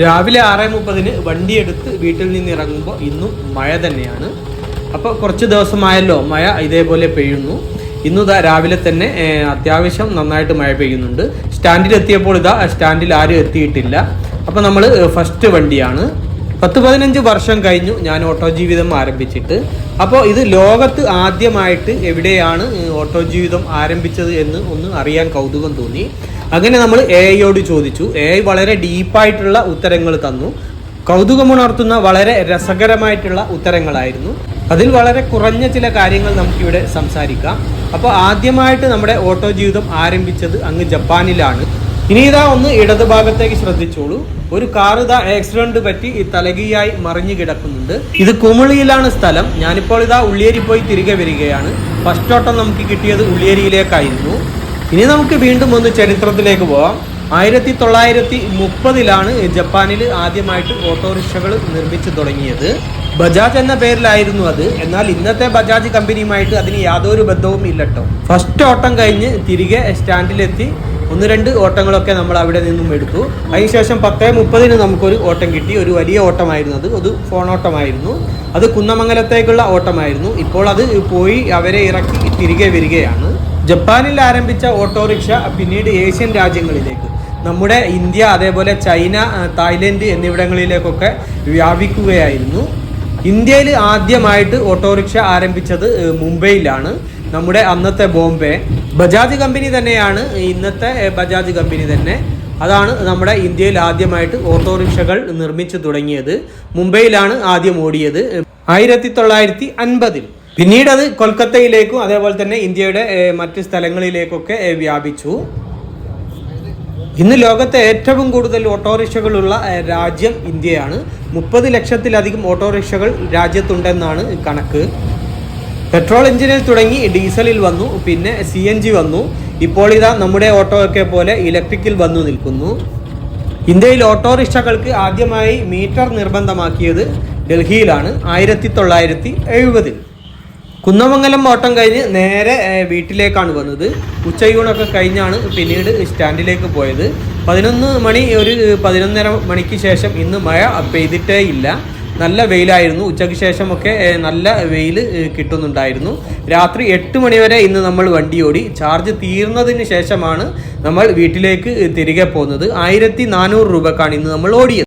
രാവിലെ 6:30 വണ്ടിയെടുത്ത് വീട്ടിൽ നിന്ന് ഇറങ്ങുമ്പോൾ ഇന്നും മഴ തന്നെയാണ്. അപ്പോൾ കുറച്ച് ദിവസമായല്ലോ മഴ ഇതേപോലെ പെയ്യുന്നു. രാവിലെ തന്നെ അത്യാവശ്യം നന്നായിട്ട് മഴ പെയ്യുന്നുണ്ട്. സ്റ്റാൻഡിലെത്തിയപ്പോൾ സ്റ്റാൻഡിൽ ആരും എത്തിയിട്ടില്ല. അപ്പോൾ നമ്മൾ ഫസ്റ്റ് വണ്ടിയാണ്. 10-15 വർഷം കഴിഞ്ഞു ഞാൻ ഓട്ടോ ജീവിതം ആരംഭിച്ചിട്ട്. അപ്പോൾ ഇത് ലോകത്ത് ആദ്യമായിട്ട് എവിടെയാണ് ഓട്ടോ ജീവിതം ആരംഭിച്ചത് എന്ന് ഒന്ന് അറിയാൻ കൗതുകം തോന്നി. അങ്ങനെ നമ്മൾ AI ചോദിച്ചു. AI വളരെ ഡീപ്പായിട്ടുള്ള ഉത്തരങ്ങൾ തന്നു. കൗതുകമുണർത്തുന്ന വളരെ രസകരമായിട്ടുള്ള ഉത്തരങ്ങളായിരുന്നു. അതിൽ വളരെ കുറഞ്ഞ ചില കാര്യങ്ങൾ നമുക്കിവിടെ സംസാരിക്കാം. അപ്പോൾ ആദ്യമായിട്ട് നമ്മുടെ ഓട്ടോ ജീവിതം ആരംഭിച്ചത് അങ്ങ് ജപ്പാനിലാണ്. ഇനി ഒന്ന് ഇടതുഭാഗത്തേക്ക് ശ്രദ്ധിച്ചോളൂ. ഒരു കാർ ആക്സിഡന്റ് പറ്റി തലകീയായി മറിഞ്ഞു കിടക്കുന്നുണ്ട്. ഇത് കുമിളിയിലാണ് സ്ഥലം. ഞാനിപ്പോൾ ഉള്ളിയേരി പോയി തിരികെ വരികയാണ്. ഫസ്റ്റ് ഓട്ടം നമുക്ക് കിട്ടിയത് ഉള്ളിയേരിയിലേക്കായിരുന്നു. ഇനി നമുക്ക് വീണ്ടും ഒന്ന് ചരിത്രത്തിലേക്ക് പോവാം. 1930 ജപ്പാനിൽ ആദ്യമായിട്ട് ഓട്ടോറിക്ഷകൾ നിർമ്മിച്ചു തുടങ്ങിയത്. ബജാജ് എന്ന പേരിലായിരുന്നു അത്. എന്നാൽ ഇന്നത്തെ ബജാജ് കമ്പനിയുമായിട്ട് അതിന് യാതൊരു ബന്ധവും ഇല്ലട്ടോ. ഫസ്റ്റ് ഓട്ടം കഴിഞ്ഞ് തിരികെ സ്റ്റാൻഡിലെത്തി 1-2 ഓട്ടങ്ങളൊക്കെ നമ്മൾ അവിടെ നിന്നും എടുത്തു. അതിനുശേഷം 10:30 നമുക്കൊരു ഓട്ടം കിട്ടി. ഒരു വലിയ ഓട്ടമായിരുന്നു അത്. ഒരു ഫോണോട്ടമായിരുന്നു. അത് കുന്നമംഗലത്തേക്കുള്ള ഓട്ടമായിരുന്നു. ഇപ്പോൾ അത് പോയി അവരെ ഇറക്കി തിരികെ വരികയാണ്. ജപ്പാനിൽ ആരംഭിച്ച ഓട്ടോറിക്ഷ പിന്നീട് ഏഷ്യൻ രാജ്യങ്ങളിലേക്ക്, നമ്മുടെ ഇന്ത്യ, അതേപോലെ ചൈന, തായ്ലൻഡ് എന്നിവിടങ്ങളിലേക്കൊക്കെ വ്യാപിക്കുകയായിരുന്നു. ഇന്ത്യയിൽ ആദ്യമായിട്ട് ഓട്ടോറിക്ഷ ആരംഭിച്ചത് മുംബൈയിലാണ്. നമ്മുടെ അന്നത്തെ ബോംബെ ബജാജ് കമ്പനി തന്നെയാണ്. ഇന്നത്തെ ബജാജ് കമ്പനി തന്നെ. അതാണ് നമ്മുടെ ഇന്ത്യയിൽ ആദ്യമായിട്ട് ഓട്ടോറിക്ഷകൾ നിർമ്മിച്ചു തുടങ്ങിയത്. മുംബൈയിലാണ് ആദ്യം ഓടിയത് 1950. പിന്നീട് അത് കൊൽക്കത്തയിലേക്കും അതേപോലെ തന്നെ ഇന്ത്യയുടെ മറ്റ് സ്ഥലങ്ങളിലേക്കൊക്കെ വ്യാപിച്ചു. ഇന്ന് ലോകത്തെ ഏറ്റവും കൂടുതൽ ഓട്ടോറിക്ഷകളുള്ള രാജ്യം ഇന്ത്യയാണ്. 30 ലക്ഷത്തിലധികം ഓട്ടോറിക്ഷകൾ രാജ്യത്തുണ്ടെന്നാണ് കണക്ക്. പെട്രോൾ എഞ്ചിനിൽ തുടങ്ങി ഡീസലിൽ വന്നു, പിന്നെ CNG വന്നു. ഇപ്പോൾ നമ്മുടെ ഓട്ടോ ഒക്കെ പോലെ ഇലക്ട്രിക്കിൽ വന്നു നിൽക്കുന്നു. ഇന്ത്യയിൽ ഓട്ടോറിക്ഷകൾക്ക് ആദ്യമായി മീറ്റർ നിർബന്ധമാക്കിയത് ഡൽഹിയിലാണ് 1970. കുന്നമംഗലം ഓട്ടം കഴിഞ്ഞ് നേരെ വീട്ടിലേക്കാണ് വന്നത്. ഉച്ചയൂണൊക്കെ കഴിഞ്ഞാണ് പിന്നീട് സ്റ്റാൻഡിലേക്ക് പോയത്. 11 മണി, ഒരു 11:30 മണിക്ക് ശേഷം ഇന്ന് മഴ പെയ്തിട്ടേ ഇല്ല. നല്ല വെയിലായിരുന്നു. ഉച്ചയ്ക്ക് ശേഷമൊക്കെ നല്ല വെയിൽ കിട്ടുന്നുണ്ടായിരുന്നു. രാത്രി 8 മണി വരെ ഇന്ന് നമ്മൾ വണ്ടി ഓടി. ചാർജ് തീർന്നതിന് ശേഷമാണ് നമ്മൾ വീട്ടിലേക്ക് തിരികെ പോകുന്നത്. 1400 രൂപക്കാണ് ഇന്ന് നമ്മൾ ഓടിയത്.